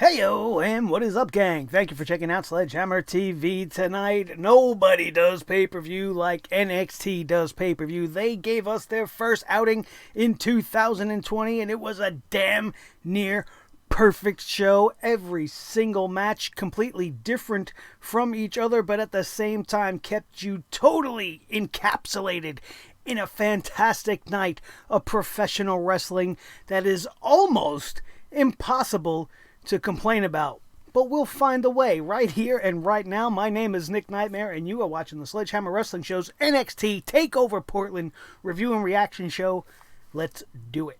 Heyo, and what is up, gang? Thank you for checking out Sledgehammer TV tonight. Nobody does pay-per-view like NXT does pay-per-view. They gave us their first outing in 2020, and it was a damn near perfect show. Every single match completely different from each other, but at the same time kept you totally encapsulated in a fantastic night of professional wrestling that is almost impossible to complain about. But we'll find a way right here and right now. My name is Nick Nightmare, and you are watching the Sledgehammer Wrestling Show's NXT TakeOver Portland review and reaction show. Let's do it.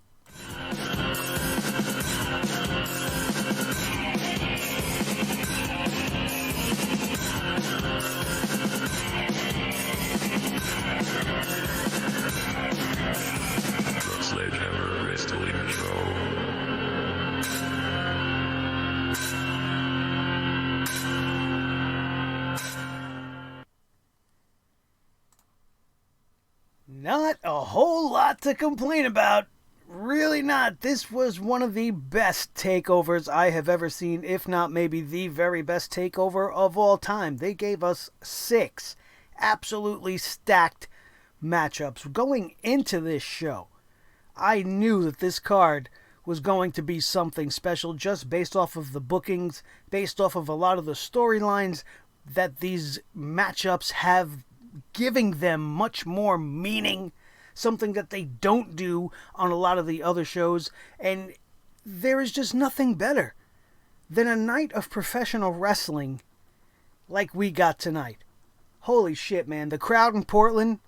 The Sledgehammer Wrestling Show. Not a whole lot to complain about. Really not. This was one of the best takeovers I have ever seen, if not maybe the very best takeover of all time. They gave us 6 absolutely stacked matchups. Going into this show, I knew that this card was going to be something special just based off of the bookings, based off of a lot of the storylines that these matchups have, giving them much more meaning, something that they don't do on a lot of the other shows. And there is just nothing better than a night of professional wrestling like we got tonight. Holy shit, man. The crowd in Portland,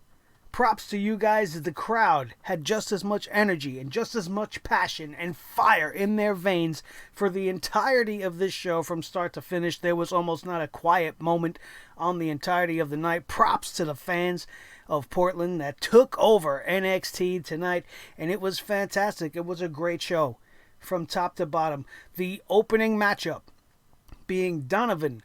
props to you guys. The crowd had just as much energy and just as much passion and fire in their veins for the entirety of this show from start to finish. There was almost not a quiet moment on the entirety of the night. Props to the fans of Portland that took over NXT tonight, and it was fantastic. It was a great show from top to bottom. The opening matchup being Dominic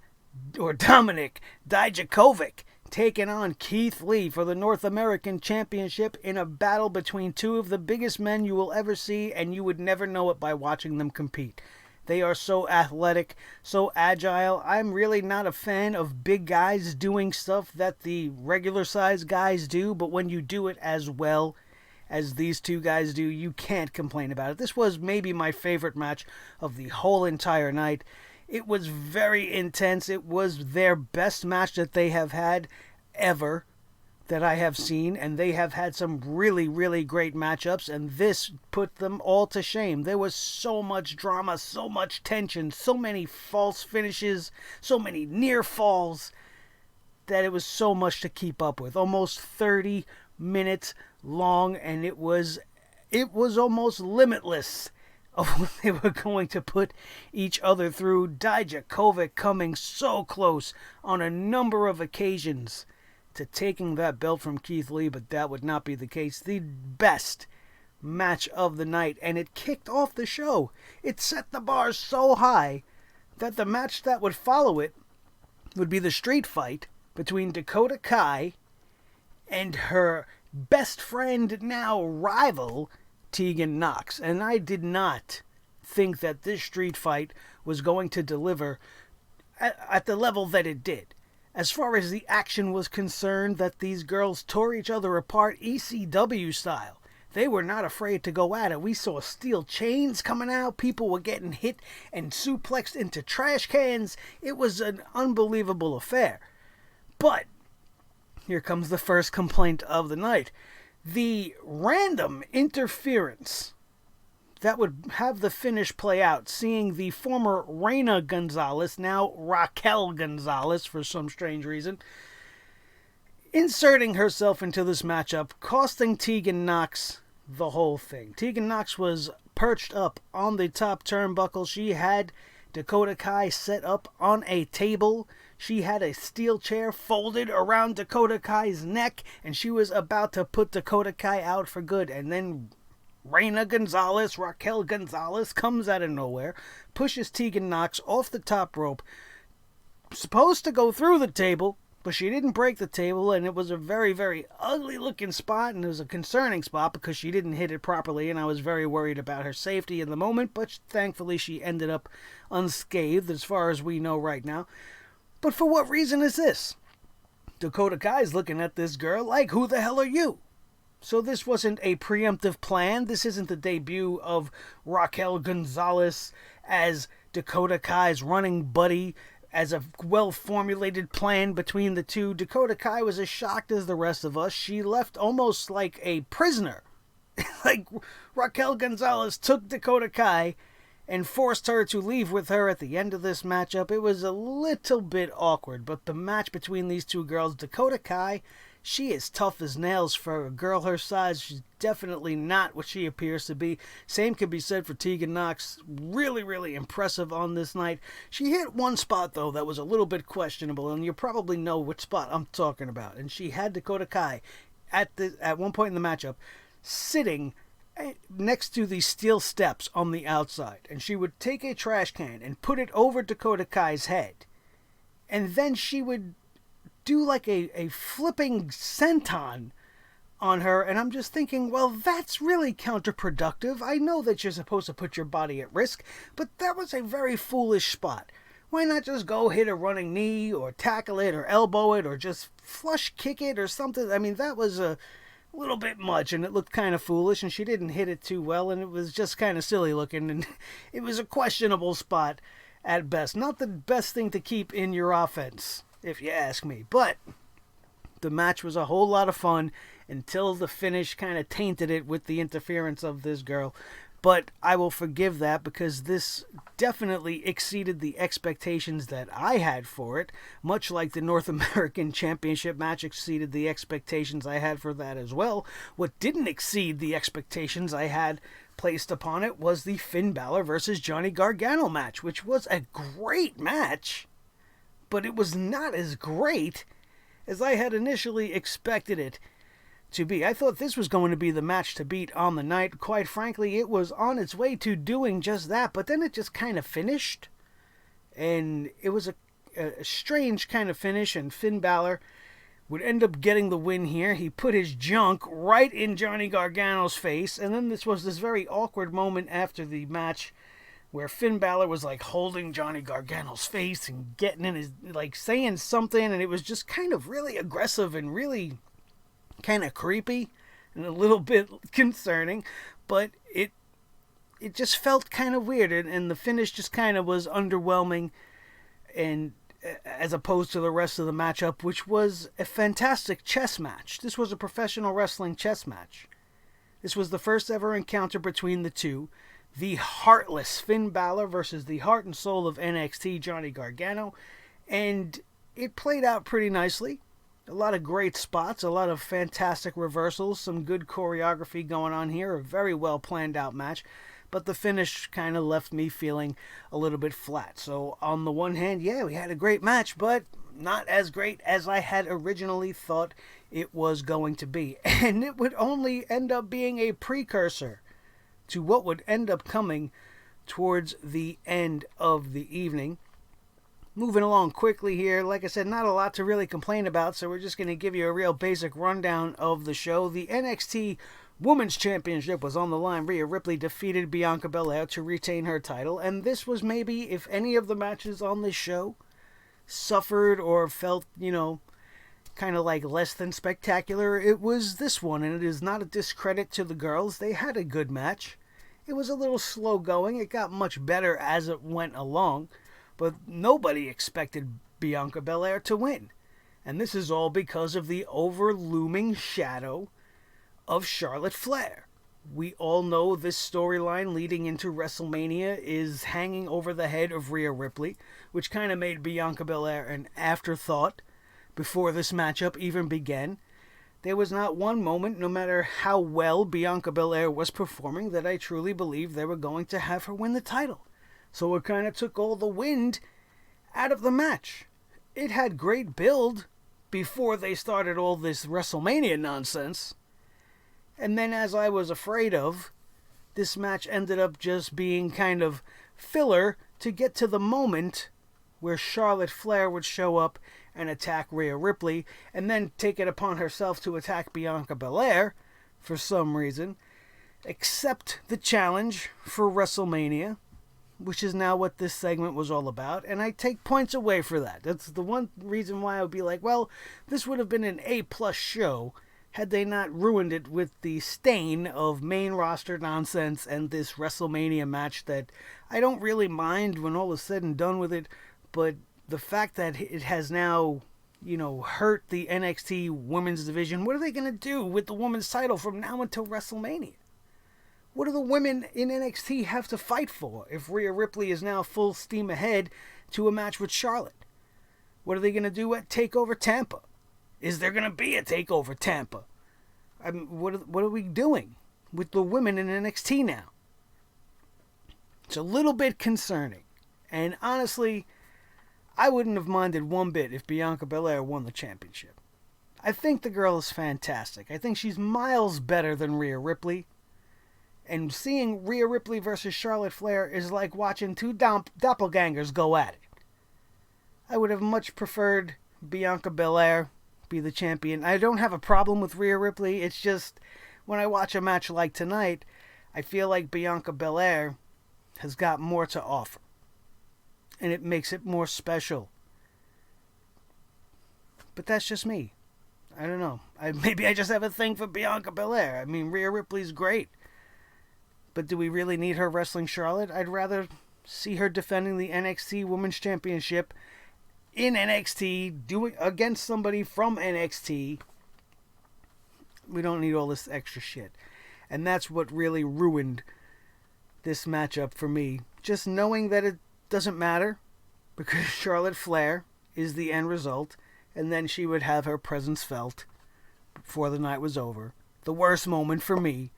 Dijakovic taking on Keith Lee for the North American Championship in a battle between two of the biggest men you will ever see, and you would never know it by watching them compete. They are so athletic, so agile. I'm really not a fan of big guys doing stuff that the regular size guys do, but when you do it as well as these two guys do, you can't complain about it. This was maybe my favorite match of the whole entire night. It was very intense. It was their best match that they have had ever that I have seen, and they have had some really, really great matchups, and this put them all to shame. There was so much drama, so much tension, so many false finishes, so many near falls, that it was so much to keep up with. Almost 30 minutes long, and it was almost limitless of what they were going to put each other through. Dijakovic coming so close on a number of occasions to taking that belt from Keith Lee, but that would not be the case. The best match of the night, and it kicked off the show. It set the bar so high that the match that would follow it would be the street fight between Dakota Kai and her best friend, now rival, Tegan Nox. And I did not think that this street fight was going to deliver at the level that it did. As far as the action was concerned, that these girls tore each other apart ECW style. They were not afraid to go at it. We saw steel chains coming out. People were getting hit and suplexed into trash cans. It was an unbelievable affair. But here comes the first complaint of the night. The random interference that would have the finish play out, seeing the former Reina Gonzalez, now Raquel Gonzalez for some strange reason, inserting herself into this matchup, costing Tegan Nox the whole thing. Tegan Nox was perched up on the top turnbuckle. She had Dakota Kai set up on a table. She had a steel chair folded around Dakota Kai's neck, and she was about to put Dakota Kai out for good. And then Reina Gonzalez, Raquel Gonzalez, comes out of nowhere, pushes Tegan Nox off the top rope, supposed to go through the table, But she didn't break the table, and it was a very, very ugly looking spot, and it was a concerning spot because she didn't hit it properly, and I was very worried about her safety in the moment, but thankfully she ended up unscathed as far as we know right now. But for what reason is this? Dakota Kai's looking at this girl like, who the hell are you? So this wasn't a preemptive plan. This isn't the debut of Raquel Gonzalez as Dakota Kai's running buddy, as a well-formulated plan between the two. Dakota Kai was as shocked as the rest of us. She left almost like a prisoner. Like Raquel Gonzalez took Dakota Kai and forced her to leave with her at the end of this matchup. It was a little bit awkward, but the match between these two girls, Dakota Kai, she is tough as nails for a girl her size. She's definitely not what she appears to be. Same can be said for Tegan Nox. Really, really impressive on this night. She hit one spot, though, that was a little bit questionable, and you probably know which spot I'm talking about. And she had Dakota Kai at one point in the matchup sitting next to the steel steps on the outside. And she would take a trash can and put it over Dakota Kai's head. And then she would do like a flipping senton on her, and I'm just thinking, well, that's really counterproductive. I know that you're supposed to put your body at risk, but that was a very foolish spot. Why not just go hit a running knee, or tackle it, or elbow it, or just flush kick it, or something? I mean, that was a little bit much, and it looked kind of foolish, and she didn't hit it too well, and it was just kind of silly looking, and it was a questionable spot at best. Not the best thing to keep in your offense, if you ask me. But the match was a whole lot of fun until the finish kind of tainted it with the interference of this girl. But I will forgive that because this definitely exceeded the expectations that I had for it, much like the North American Championship match exceeded the expectations I had for that as well. What didn't exceed the expectations I had placed upon it was the Finn Balor versus Johnny Gargano match, which was a great match, but it was not as great as I had initially expected it to be. I thought this was going to be the match to beat on the night. Quite frankly, it was on its way to doing just that, but then it just kind of finished, and it was a strange kind of finish, and Finn Balor would end up getting the win here. He put his junk right in Johnny Gargano's face, and then this was this very awkward moment after the match where Finn Balor was like holding Johnny Gargano's face and getting in his, like saying something, and it was just kind of really aggressive and really kind of creepy and a little bit concerning, but it just felt kind of weird, and the finish just kind of was underwhelming, and as opposed to the rest of the matchup, which was a fantastic chess match. This was a professional wrestling chess match. This was the first ever encounter between the two. The heartless Finn Balor versus the heart and soul of NXT, Johnny Gargano. And it played out pretty nicely. A lot of great spots, a lot of fantastic reversals, some good choreography going on here. A very well planned out match. But the finish kind of left me feeling a little bit flat. So on the one hand, yeah, we had a great match, but not as great as I had originally thought it was going to be. And it would only end up being a precursor to what would end up coming towards the end of the evening. Moving along quickly here, like I said, not a lot to really complain about, so we're just going to give you a real basic rundown of the show. The NXT Women's Championship was on the line. Rhea Ripley defeated Bianca Belair to retain her title, and this was maybe, if any of the matches on this show suffered or felt, kind of like less than spectacular, it was this one, and it is not a discredit to the girls. They had a good match. It was a little slow going. It got much better as it went along, but nobody expected Bianca Belair to win. And this is all because of the over-looming shadow of Charlotte Flair. We all know this storyline leading into WrestleMania is hanging over the head of Rhea Ripley, which kind of made Bianca Belair an afterthought before this matchup even began. There was not one moment, no matter how well Bianca Belair was performing, that I truly believed they were going to have her win the title. So it kind of took all the wind out of the match. It had great build before they started all this WrestleMania nonsense. And then, as I was afraid of, this match ended up just being kind of filler to get to the moment where Charlotte Flair would show up and attack Rhea Ripley, and then take it upon herself to attack Bianca Belair for some reason, accept the challenge for WrestleMania, which is now what this segment was all about, and I take points away for that. That's the one reason why I would be like, well, this would have been an A-plus show had they not ruined it with the stain of main roster nonsense and this WrestleMania match that I don't really mind when all is said and done with it, but the fact that it has now, hurt the NXT women's division, what are they going to do with the women's title from now until WrestleMania? What do the women in NXT have to fight for if Rhea Ripley is now full steam ahead to a match with Charlotte? What are they going to do at TakeOver Tampa? Is there going to be a TakeOver Tampa? I mean, what are we doing with the women in NXT now? It's a little bit concerning. And honestly, I wouldn't have minded one bit if Bianca Belair won the championship. I think the girl is fantastic. I think she's miles better than Rhea Ripley. And seeing Rhea Ripley versus Charlotte Flair is like watching two doppelgangers go at it. I would have much preferred Bianca Belair be the champion. I don't have a problem with Rhea Ripley. It's just when I watch a match like tonight, I feel like Bianca Belair has got more to offer. And it makes it more special. But that's just me. I don't know. Maybe I just have a thing for Bianca Belair. I mean, Rhea Ripley's great. But do we really need her wrestling Charlotte? I'd rather see her defending the NXT Women's Championship in NXT, doing against somebody from NXT. We don't need all this extra shit. And that's what really ruined this matchup for me. Just knowing that it doesn't matter because Charlotte Flair is the end result, and then she would have her presence felt before the night was over. The worst moment for me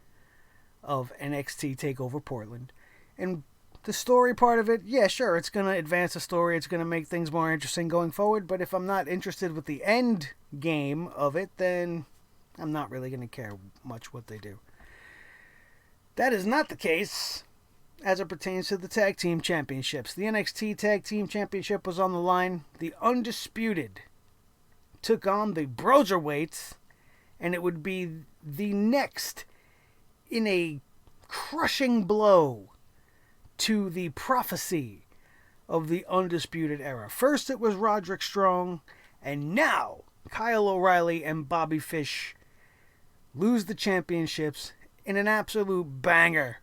of NXT TakeOver Portland. And the story part of it, yeah, sure, it's going to advance the story. It's going to make things more interesting going forward. But if I'm not interested with the end game of it, then I'm not really going to care much what they do. That is not the case as it pertains to the Tag Team Championships. The NXT Tag Team Championship was on the line. The Undisputed took on the Broserweights, and it would be the next in a crushing blow to the prophecy of the Undisputed Era. First it was Roderick Strong, and now Kyle O'Reilly and Bobby Fish lose the championships in an absolute banger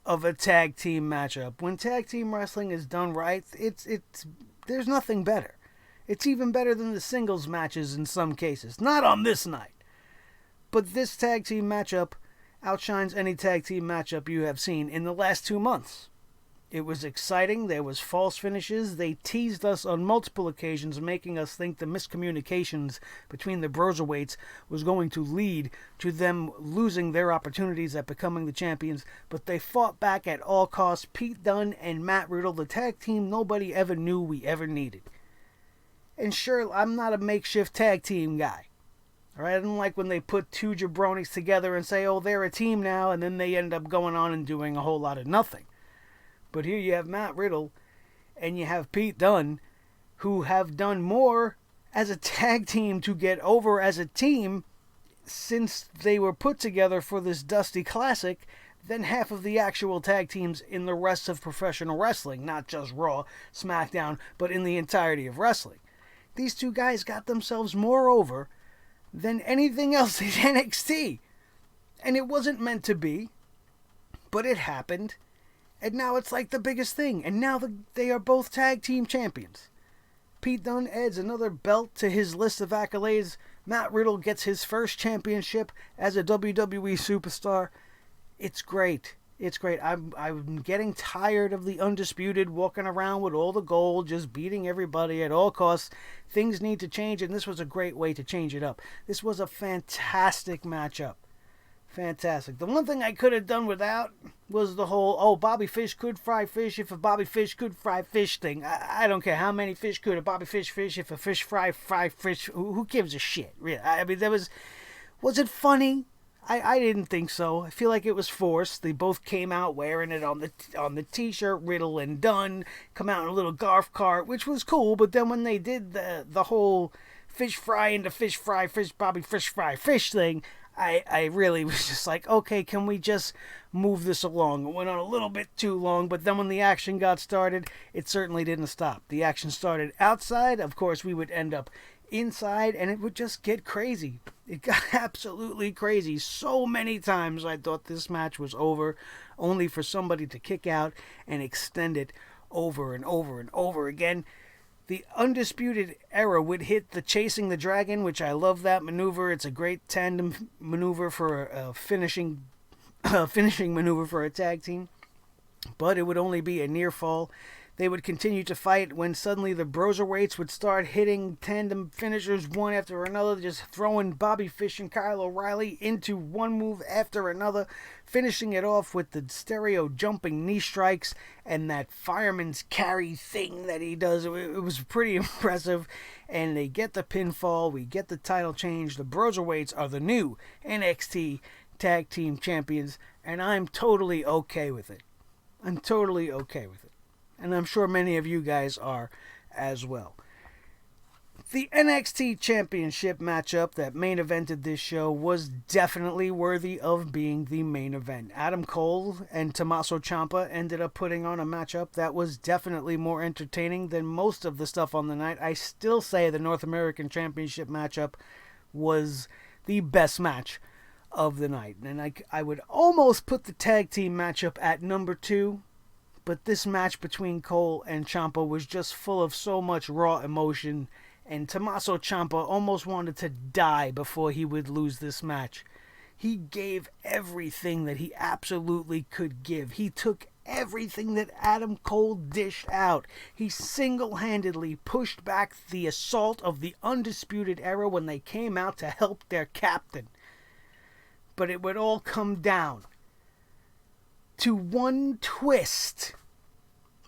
of a tag team matchup. When tag team wrestling is done right, it's there's nothing better. It's even better than the singles matches in some cases. Not on this night. But this tag team matchup outshines any tag team matchup you have seen in the last 2 months. It was exciting. There was false finishes. They teased us on multiple occasions, making us think the miscommunications between the Broserweights was going to lead to them losing their opportunities at becoming the champions. But they fought back at all costs. Pete Dunne and Matt Riddle, the tag team nobody ever knew we ever needed. And sure, I'm not a makeshift tag team guy. All right, I don't like when they put two jabronis together and say, oh, they're a team now, and then they end up going on and doing a whole lot of nothing. But here you have Matt Riddle and you have Pete Dunne, who have done more as a tag team to get over as a team since they were put together for this Dusty Classic than half of the actual tag teams in the rest of professional wrestling, not just Raw, SmackDown, but in the entirety of wrestling. These two guys got themselves more over than anything else in NXT. And it wasn't meant to be, but it happened. And now it's like the biggest thing. And now they are both tag team champions. Pete Dunne adds another belt to his list of accolades. Matt Riddle gets his first championship as a WWE superstar. It's great. It's great. I'm getting tired of the Undisputed walking around with all the gold, just beating everybody at all costs. Things need to change, and this was a great way to change it up. This was a fantastic matchup. Fantastic. The one thing I could have done without was the whole, oh, Bobby Fish could fry fish if a Bobby Fish could fry fish thing. I don't care how many fish could a Bobby Fish fish if a fish fry fish. Who gives a shit? Really? I mean, was it funny? I didn't think so. I feel like it was forced. They both came out wearing it on the t-shirt, Riddle and Dunn, come out in a little golf cart, which was cool. But then when they did the whole fish fry into fish fry, fish Bobby fish fry fish thing, I really was just like, okay, can we just move this along? It went on a little bit too long, but then when the action got started, it certainly didn't stop. The action started outside. Of course, we would end up inside, and it would just get crazy. It got absolutely crazy. So many times I thought this match was over, only for somebody to kick out and extend it over and over and over again. The Undisputed Era would hit the Chasing the Dragon, which I love that maneuver. It's a great tandem maneuver for a finishing maneuver for a tag team. But it would only be a near fall. They would continue to fight when suddenly the Broserweights would start hitting tandem finishers one after another, just throwing Bobby Fish and Kyle O'Reilly into one move after another, finishing it off with the stereo jumping knee strikes and that fireman's carry thing that he does. It was pretty impressive, and they get the pinfall. We get the title change. The Broserweights are the new NXT Tag Team Champions, and I'm totally okay with it. I'm totally okay with it. And I'm sure many of you guys are as well. The NXT Championship matchup that main evented this show was definitely worthy of being the main event. Adam Cole and Tomasso Ciampa ended up putting on a matchup that was definitely more entertaining than most of the stuff on the night. I still say the North American Championship matchup was the best match of the night. And I would almost put the tag team matchup at number 2. But this match between Cole and Ciampa was just full of so much raw emotion, and Tomasso Ciampa almost wanted to die before he would lose this match. He gave everything that he absolutely could give. He took everything that Adam Cole dished out. He single-handedly pushed back the assault of the Undisputed Era when they came out to help their captain. But it would all come down to one twist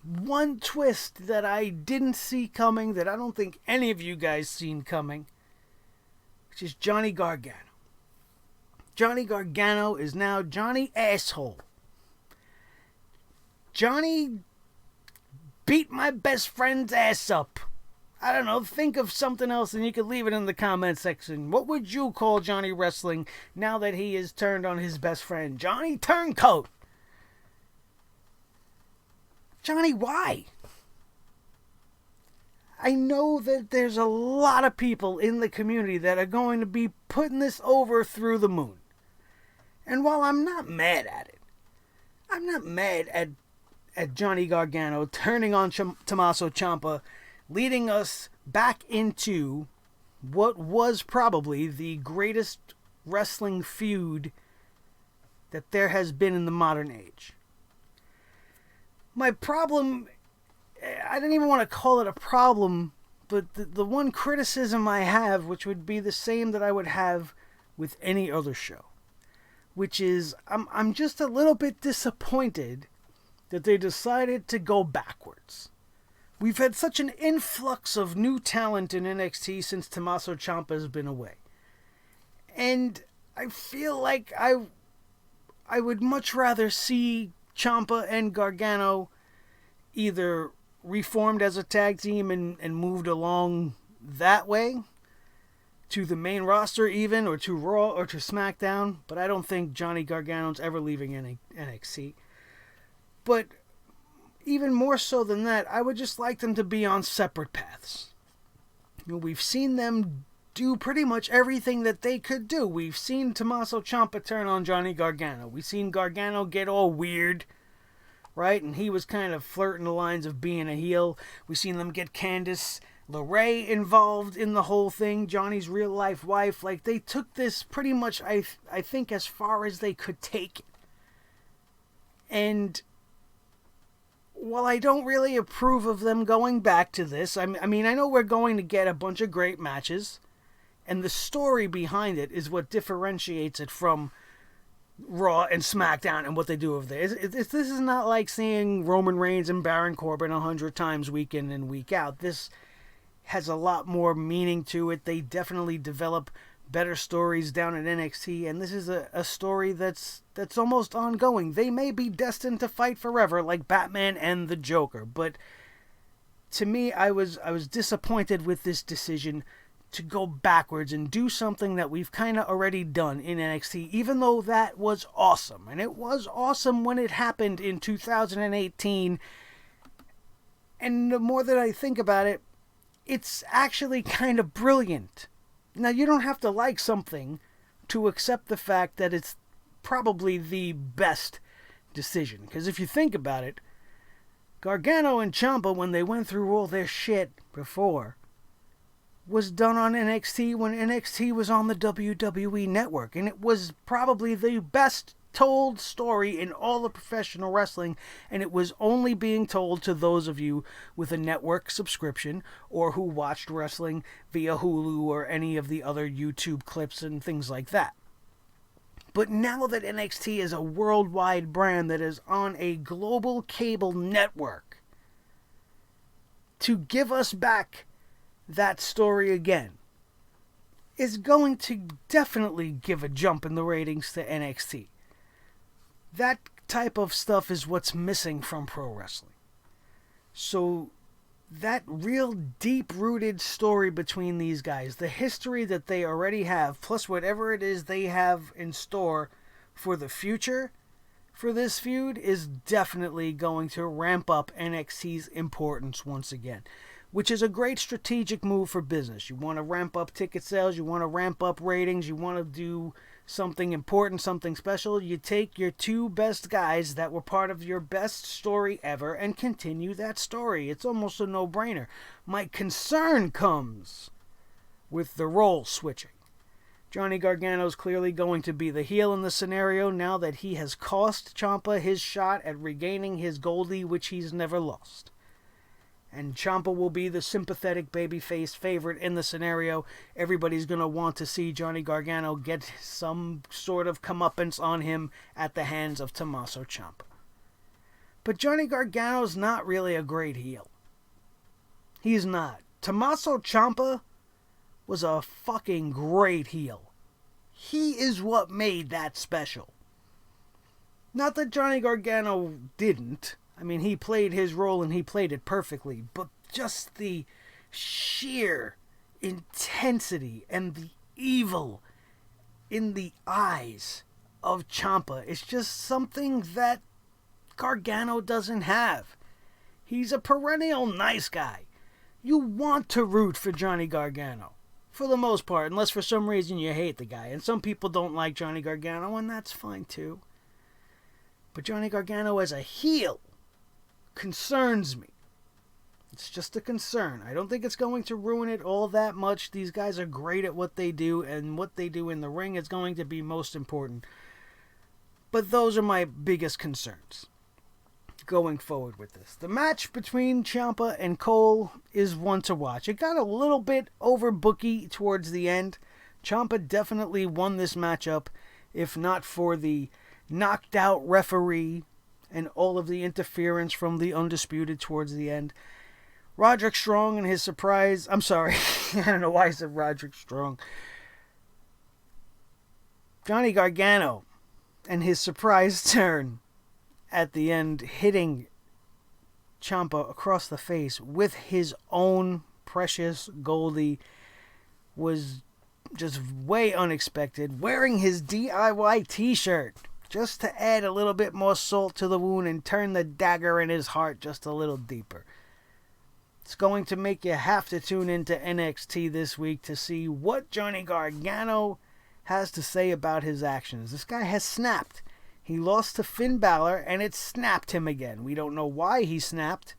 that I didn't see coming, that I don't think any of you guys seen coming, which is Johnny Gargano. Johnny Gargano is now Johnny Asshole. Johnny beat my best friend's ass up. I don't know, think of something else and you could leave it in the comment section. What would you call Johnny Wrestling now that he is turned on his best friend? Johnny Turncoat. Johnny, why? I know that there's a lot of people in the community that are going to be putting this over through the moon. And while I'm not mad at it, I'm not mad at Johnny Gargano turning on Tomasso Ciampa, leading us back into what was probably the greatest wrestling feud that there has been in the modern age. My problem, I don't even want to call it a problem, but the one criticism I have, which would be the same that I would have with any other show, which is I'm just a little bit disappointed that they decided to go backwards. We've had such an influx of new talent in NXT since Tomasso Ciampa has been away. And I feel like I would much rather see Ciampa and Gargano either reformed as a tag team and moved along that way to the main roster even, or to Raw or to SmackDown. But I don't think Johnny Gargano's ever leaving NXT. But even more so than that, I would just like them to be on separate paths. You know, we've seen them do pretty much everything that they could do. We've seen Tomasso Ciampa turn on Johnny Gargano. We've seen Gargano get all weird, right? And he was kind of flirting the lines of being a heel. We've seen them get Candice LeRae involved in the whole thing, Johnny's real life wife. Like, they took this pretty much, I think, as far as they could take it. And while I don't really approve of them going back to this, I mean, I know we're going to get a bunch of great matches, and the story behind it is what differentiates it from Raw and SmackDown and what they do over there. This is not like seeing Roman Reigns and Baron Corbin 100 times week in and week out. This has a lot more meaning to it. They definitely develop better stories down at NXT, and this is a story that's almost ongoing. They may be destined to fight forever, like Batman and the Joker, but to me, I was disappointed with this decision to go backwards and do something that we've kind of already done in NXT, even though that was awesome. And it was awesome when it happened in 2018. And the more that I think about it, it's actually kind of brilliant. Now, you don't have to like something to accept the fact that it's probably the best decision. Because if you think about it, Gargano and Ciampa, when they went through all their shit before, was done on NXT when NXT was on the WWE Network. And it was probably the best told story in all of professional wrestling, and it was only being told to those of you with a network subscription or who watched wrestling via Hulu or any of the other YouTube clips and things like that. But now that NXT is a worldwide brand that is on a global cable network, to give us back that story again is going to definitely give a jump in the ratings to NXT. That type of stuff is what's missing from pro wrestling. So that real deep-rooted story between these guys, the history that they already have, plus whatever it is they have in store for the future for this feud, is definitely going to ramp up NXT's importance once again, which is a great strategic move for business. You want to ramp up ticket sales, you want to ramp up ratings, you want to do something important, something special. You take your two best guys that were part of your best story ever and continue that story. It's almost a no-brainer. My concern comes with the role switching. Johnny Gargano is clearly going to be the heel in the scenario now that he has cost Ciampa his shot at regaining his Goldie, which he's never lost. And Ciampa will be the sympathetic babyface favorite in the scenario. Everybody's going to want to see Johnny Gargano get some sort of comeuppance on him at the hands of Tomasso Ciampa. But Johnny Gargano's not really a great heel. He's not. Tomasso Ciampa was a fucking great heel. He is what made that special. Not that Johnny Gargano didn't. I mean, he played his role and he played it perfectly, but just the sheer intensity and the evil in the eyes of Ciampa is just something that Gargano doesn't have. He's a perennial nice guy. You want to root for Johnny Gargano, for the most part, unless for some reason you hate the guy. And some people don't like Johnny Gargano, and that's fine too. But Johnny Gargano as a heel concerns me. It's just a concern. I don't think it's going to ruin it all that much. These guys are great at what they do, and what they do in the ring is going to be most important. But those are my biggest concerns going forward with this. The match between Ciampa and Cole is one to watch. It got a little bit overbooky towards the end. Ciampa definitely won this matchup, if not for the knocked out referee and all of the interference from the Undisputed towards the end. Roderick Strong and his surprise... I'm sorry. I don't know why I said Roderick Strong. Johnny Gargano and his surprise turn at the end, hitting Ciampa across the face with his own precious Goldie, was just way unexpected. Wearing his DIY t-shirt just to add a little bit more salt to the wound and turn the dagger in his heart just a little deeper. It's going to make you have to tune into NXT this week to see what Johnny Gargano has to say about his actions. This guy has snapped. He lost to Finn Balor, and it snapped him again. We don't know why he snapped,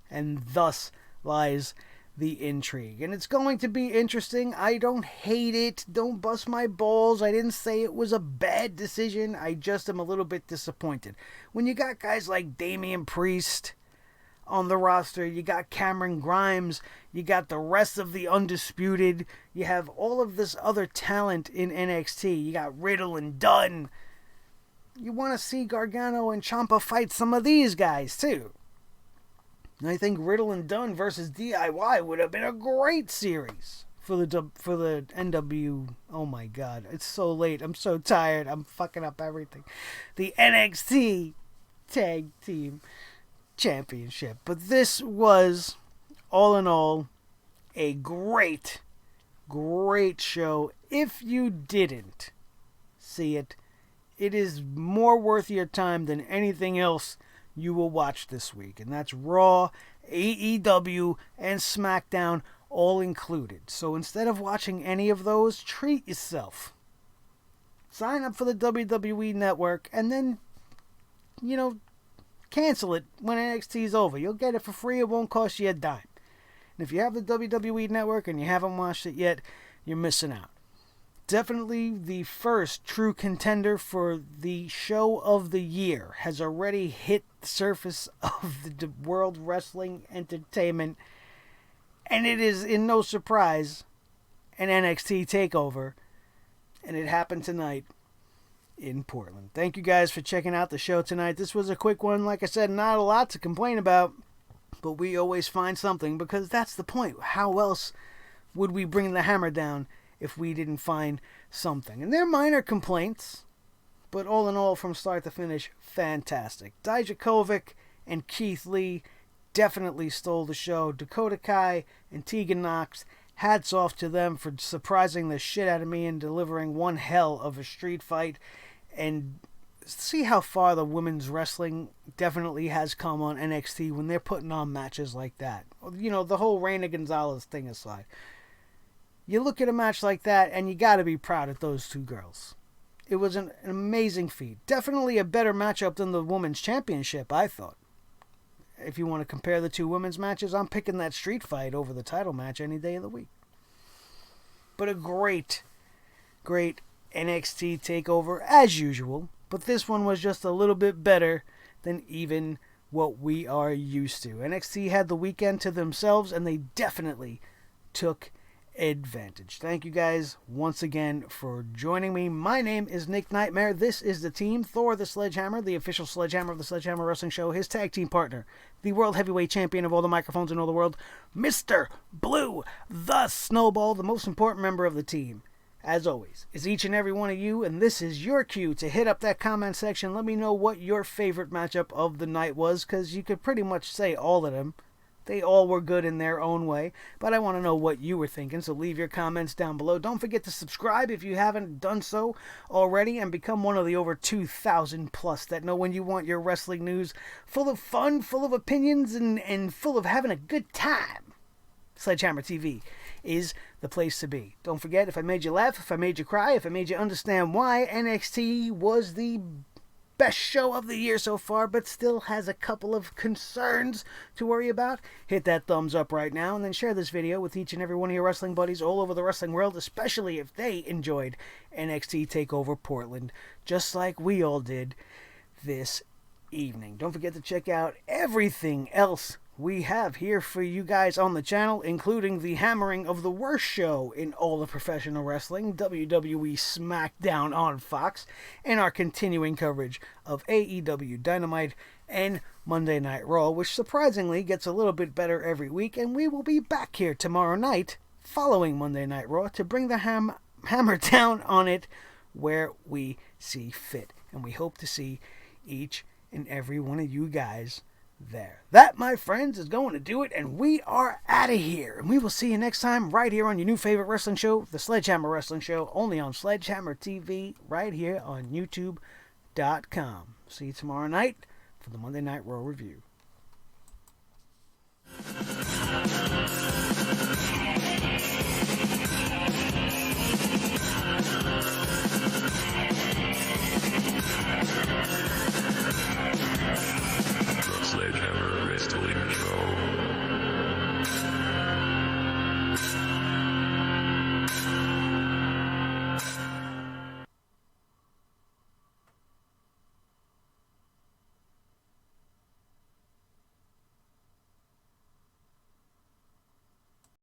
and thus lies the intrigue. And it's going to be interesting. I don't hate it. Don't bust my balls. I didn't say it was a bad decision. I just am a little bit disappointed. When you got guys like Damian Priest on the roster, you got Cameron Grimes, you got the rest of the Undisputed, you have all of this other talent in NXT, you got Riddle and Dunn. You want to see Gargano and Ciampa fight some of these guys too. And I think Riddle and Dunn versus DIY would have been a great series for the NW. Oh my God, it's so late. I'm so tired. I'm fucking up everything. The NXT Tag Team Championship. But this was, all in all, a great show. If you didn't see it, it is more worth your time than anything else you will watch this week. And that's Raw, AEW, and SmackDown all included. So instead of watching any of those, treat yourself. Sign up for the WWE Network and then, cancel it when NXT is over. You'll get it for free. It won't cost you a dime. And if you have the WWE Network and you haven't watched it yet, you're missing out. Definitely the first true contender for the show of the year has already hit the surface of the World Wrestling Entertainment, and it is in no surprise an NXT TakeOver, and it happened tonight in Portland. Thank you guys for checking out the show tonight. This was a quick one. Like I said, not a lot to complain about, but we always find something, because that's the point. How else would we bring the hammer down if we didn't find something? And they're minor complaints, but all in all, from start to finish, fantastic. Dijakovic and Keith Lee definitely stole the show. Dakota Kai and Tegan Nox, hats off to them for surprising the shit out of me and delivering one hell of a street fight. And see how far the women's wrestling definitely has come on NXT when they're putting on matches like that. The whole Reina Gonzalez thing aside. You look at a match like that, and you got to be proud of those two girls. It was an amazing feat. Definitely a better matchup than the Women's Championship, I thought. If you want to compare the two women's matches, I'm picking that street fight over the title match any day of the week. But a great NXT TakeOver, as usual. But this one was just a little bit better than even what we are used to. NXT had the weekend to themselves, and they definitely took advantage. Thank you guys once again for joining me. My name is Nick Nightmare. This is the team. Thor the Sledgehammer, the official Sledgehammer of the Sledgehammer Wrestling Show. His tag team partner, the World Heavyweight Champion of all the microphones in all the world, Mr. Blue, the Snowball, the most important member of the team, as always, is each and every one of you, and this is your cue to hit up that comment section. Let me know what your favorite matchup of the night was, because you could pretty much say all of them. They all were good in their own way, but I want to know what you were thinking, so leave your comments down below. Don't forget to subscribe if you haven't done so already, and become one of the over 2,000 plus that know when you want your wrestling news full of fun, full of opinions, and full of having a good time. Sledgehammer TV is the place to be. Don't forget, if I made you laugh, if I made you cry, if I made you understand why NXT was the best show of the year so far, but still has a couple of concerns to worry about, hit that thumbs up right now, and then share this video with each and every one of your wrestling buddies all over the wrestling world, especially if they enjoyed NXT TakeOver Portland, just like we all did this evening. Don't forget to check out everything else we have here for you guys on the channel, including the hammering of the worst show in all of professional wrestling, WWE SmackDown on Fox, and our continuing coverage of AEW Dynamite and Monday Night Raw, which surprisingly gets a little bit better every week, and we will be back here tomorrow night following Monday Night Raw to bring the hammer down on it where we see fit, and we hope to see each and every one of you guys there. That, my friends, is going to do it, and we are out of here. And we will see you next time right here on your new favorite wrestling show, the Sledgehammer Wrestling Show, only on Sledgehammer TV, right here on YouTube.com. See you tomorrow night for the Monday Night Raw review.